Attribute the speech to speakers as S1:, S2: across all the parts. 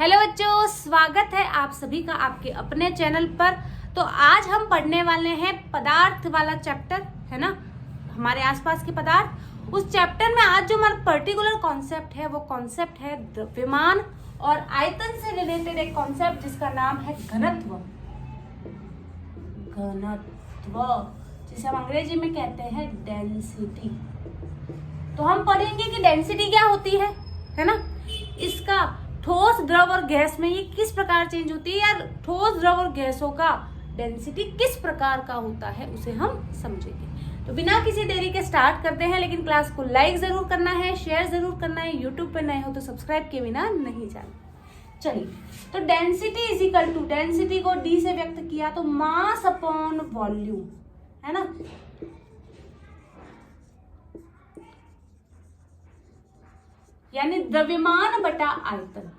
S1: Hello बच्चों, स्वागत है आप सभी का आपके अपने चैनल पर। तो आज हम पढ़ने वाले हैं पदार्थ वाला चैप्टर, है ना, हमारे आसपास के पदार्थ। उस चैप्टर में आज जो हमारा पर्टिकुलर कॉन्सेप्ट है वो कॉन्सेप्ट है द्रव्यमान और आयतन से रिलेटेड एक कॉन्सेप्ट जिसका नाम है घनत्व। घनत्व जिसे हम अंग्रेजी में कहते हैं डेंसिटी। तो हम पढ़ेंगे कि डेंसिटी क्या होती है ना, इसका ठोस, द्रव और गैस में ये किस प्रकार चेंज होती है, या ठोस, द्रव और गैसों का डेंसिटी किस प्रकार का होता है, उसे हम समझेंगे। तो बिना किसी देरी के स्टार्ट करते हैं, लेकिन क्लास को लाइक जरूर करना है, शेयर जरूर करना है। यूट्यूब पे नए हो तो सब्सक्राइब के बिना नहीं जाना। चलिए, तो density is equal to, density को डी से व्यक्त किया तो मास अपॉन वॉल्यूम, है ना। यानी द्रव्यमान बटा आयतन।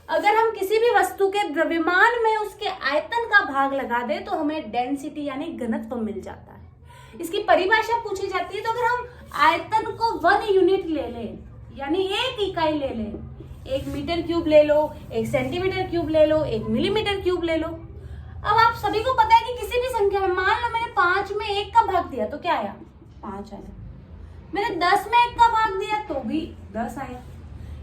S1: अगर हम किसी भी वस्तु के द्रव्यमान में उसके आयतन का भाग लगा दे तो हमें डेंसिटी यानी घनत्व मिल जाता है। इसकी परिभाषा पूछी जाती है तो अगर हम आयतन को 1 यूनिट ले लें, यानी 1 इकाई ले लें, 1 मीटर क्यूब ले लो, 1 सेंटीमीटर क्यूब ले लो, 1 मिलीमीटर क्यूब ले लो। अब आप सभी को पता है कि किसी भी संख्या में, मान लो मैंने 5 में 1 का भाग दिया तो क्या आया, 5 आया। मैंने 10 में 1 का भाग दिया तो भी 10 आया।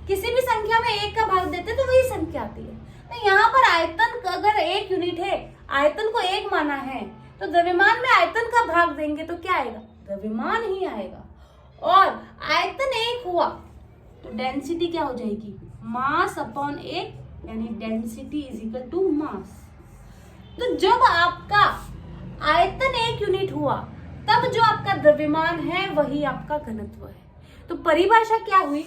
S1: किसी भी संख्या में 1 का भाग देते तो वही संख्या आती है। तो यहाँ पर आयतन अगर 1 यूनिट है, आयतन को 1 माना है, तो द्रव्यमान में आयतन का भाग देंगे तो क्या आएगा, द्रव्यमान ही आएगा। और आयतन 1 हुआ तो डेंसिटी क्या हो जाएगी, मास अपॉन 1, यानी density is equal to mass. तो जब आपका आयतन 1 यूनिट हुआ तब जो आपका द्रव्यमान है वही आपका घनत्व है। तो परिभाषा क्या हुई,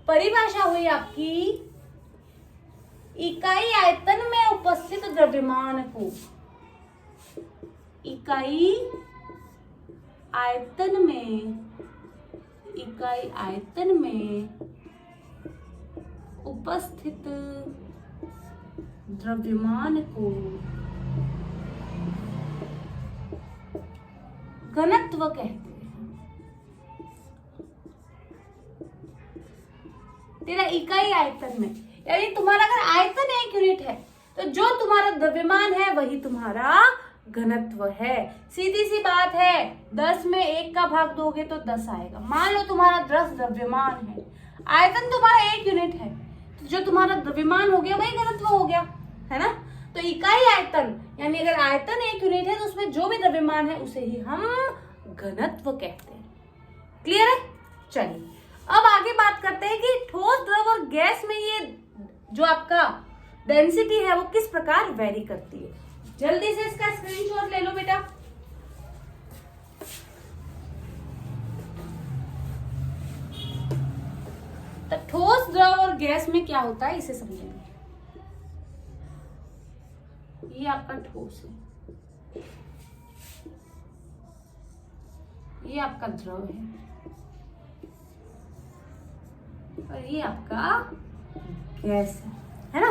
S1: परिभाषा हुई आपकी इकाई आयतन में उपस्थित द्रव्यमान को, इकाई आयतन में उपस्थित द्रव्यमान को घनत्व कहते हैं। तेरा इकाई आयतन में, यानी तुम्हारा अगर आयतन 1 यूनिट है तो जो तुम्हारा द्रव्यमान है वही तुम्हारा घनत्व है। सीधी सी बात है, 10 में 1 का भाग दोगे तो 10 आएगा। मान लो तुम्हारा 10 द्रव्यमान है, आयतन तुम्हारा 1 यूनिट है, तो जो तुम्हारा द्रव्यमान हो गया वही घनत्व हो गया, है ना। तो इकाई आयतन यानी अगर आयतन 1 यूनिट है तो उसमें जो भी द्रव्यमान है उसे ही हम घनत्व कहते हैं। क्लियर है। चलिए, अब आगे बात करते हैं कि ठोस, द्रव और गैस में ये जो आपका डेंसिटी है वो किस प्रकार वेरी करती है। जल्दी से इसका स्क्रीनशॉट ले लो बेटा। तो ठोस, द्रव और गैस में क्या होता है इसे समझेंगे। ये आपका ठोस है, ये आपका द्रव है और ये आपका गैस है ना।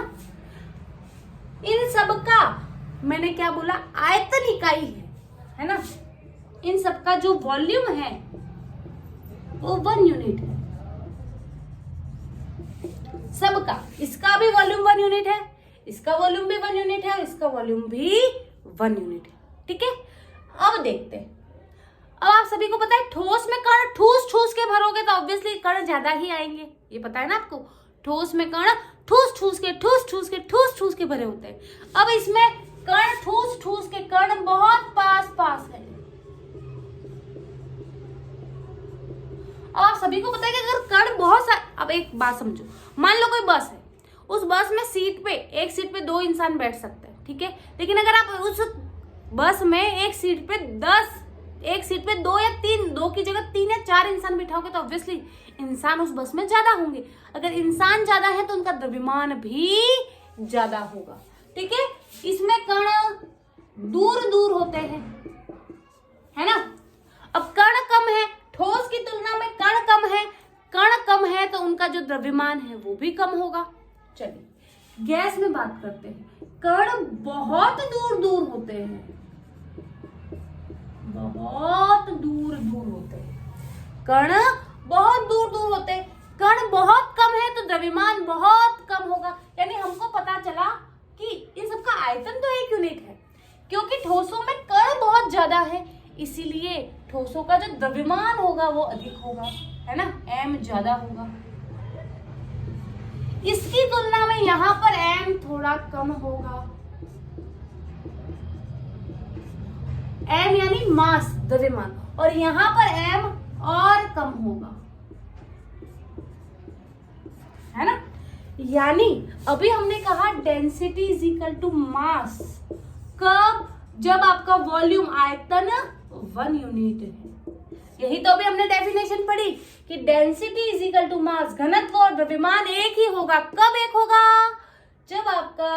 S1: इन सब का मैंने क्या बोला, आयतन इकाई है ना। इन सब का जो वॉल्यूम है वो 1 यूनिट है सबका। इसका भी वॉल्यूम 1 यूनिट है, इसका वॉल्यूम भी 1 यूनिट है और इसका वॉल्यूम भी 1 यूनिट है। ठीक है, अब देखते हैं। अब आप सभी को पता है ठोस में कण ठूस ठूस के भरोगे तो ऑब्वियसली कण ज्यादा ही आएंगे, ये पता है ना आपको। ठोस में कण ठूस ठूस के भरे होते हैं। अब इसमें कण ठूस के कण बहुत पास है। अब आप सभी को पता है कि अगर कण बहुत सा, अब एक बात समझो, मान लो कोई बस है, उस बस में एक सीट पे 2 इंसान बैठ सकते हैं, ठीक है। लेकिन अगर आप उस बस में एक सीट पे 2 या 3, 2 की जगह 3 या 4 इंसान बिठाओगे तो ऑब्वियसली इंसान उस बस में ज्यादा होंगे। अगर इंसान ज्यादा है तो उनका द्रव्यमान भी ज्यादा होगा, ठीक है। इसमें कण दूर होते हैं, है ना। अब कण कम है, ठोस की तुलना में कण कम है तो उनका जो द्रव्यमान है वो भी कम होगा। चलिए, गैस में बात करते हैं। कण बहुत दूर होते हैं, बहुत दूर होते हैं। कण बहुत दूर दूर होते हैं, कण बहुत कम है तो द्रव्यमान बहुत कम होगा। यानी हमको पता चला कि इन सबका आयतन तो एक यूनिट है, क्योंकि ठोसों में कण बहुत ज्यादा है, इसीलिए ठोसों का जो द्रव्यमान होगा वो अधिक होगा, है ना, m ज्यादा होगा। इसकी तुलना में यहाँ पर m थोड़ा कम होगा। m यानी मास, द्रव्यमान, और यहाँ पर m और कम होगा, है ना। यानी अभी हमने कहा density is equal to mass, कब? जब आपका वॉल्यूम, आयतन 1 यूनिट है। यही तो अभी हमने डेफिनेशन पढ़ी कि density is equal to mass, घनत्व और द्रव्यमान एक ही होगा। कब एक होगा? जब आपका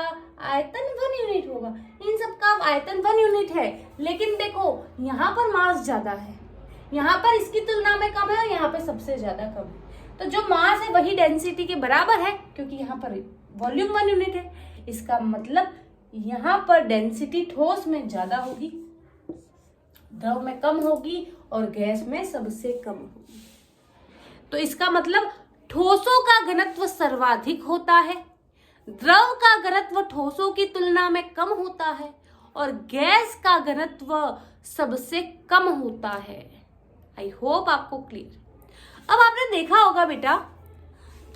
S1: आयतन 1 यूनिट होगा। इन सब का आयतन 1 यूनिट है, लेकिन देखो यहाँ पर मास ज्यादा है, यहाँ पर इसकी तुलना में कम है और यहाँ पे सबसे ज्यादा कम है। तो जो मास है वही डेंसिटी के बराबर है, क्योंकि यहाँ पर वॉल्यूम 1 यूनिट है। इसका मतलब यहाँ पर डेंसिटी ठोस में ज्यादा होगी, द्रव में कम होगी और गैस में सबसे कम होगी। तो इसका मतलब ठोसों का घनत्व सर्वाधिक होता है, द्रव का घनत्व ठोसों की तुलना में कम होता है और गैस का घनत्व सबसे कम होता है। आई होप आपको क्लियर। अब आपने देखा होगा बेटा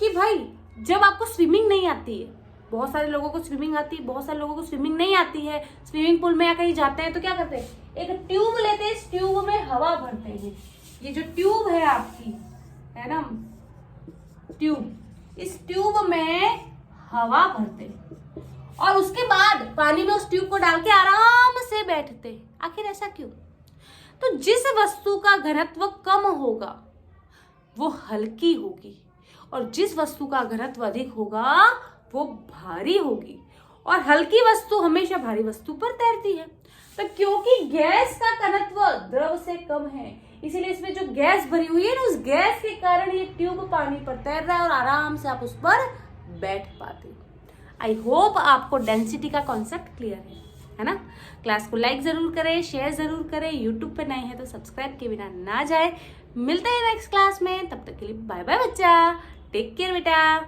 S1: कि भाई जब आपको स्विमिंग नहीं आती है, बहुत सारे लोगों को स्विमिंग आती है, बहुत सारे लोगों को स्विमिंग नहीं आती है, स्विमिंग पूल में या कहीं जाते हैं तो क्या करते हैं, एक ट्यूब लेते हैं, इस ट्यूब में हवा भरते हैं। ये जो ट्यूब है आपकी, है ना, ट्यूब, इस ट्यूब में हवा भरते हैं और उसके बाद पानी में उस ट्यूब को डाल के आराम से बैठते हैं। आखिर ऐसा क्यों? तो जिस वस्तु का घनत्व कम होगा वो हल्की होगी और जिस वस्तु का घनत्व अधिक होगा वो भारी होगी, और हल्की वस्तु हमेशा भारी वस्तु पर तैरती है। तो क्योंकि गैस का घनत्व द्रव से कम है, इसीलिए इसमें जो गैस भरी हुई है ना, उस गैस के कारण ये ट्यूब पानी पर तैर रहा है और आराम से आप उस पर बैठ पाते हो। आई होप आपको डेंसिटी का कॉन्सेप्ट क्लियर है ना। क्लास को लाइक जरूर करें, शेयर जरूर करें, यूट्यूब पे नए हैं तो सब्सक्राइब के बिना ना जाए। मिलते हैं नेक्स्ट क्लास में, तब तक के लिए बाय बाय बच्चा, टेक केयर बेटा।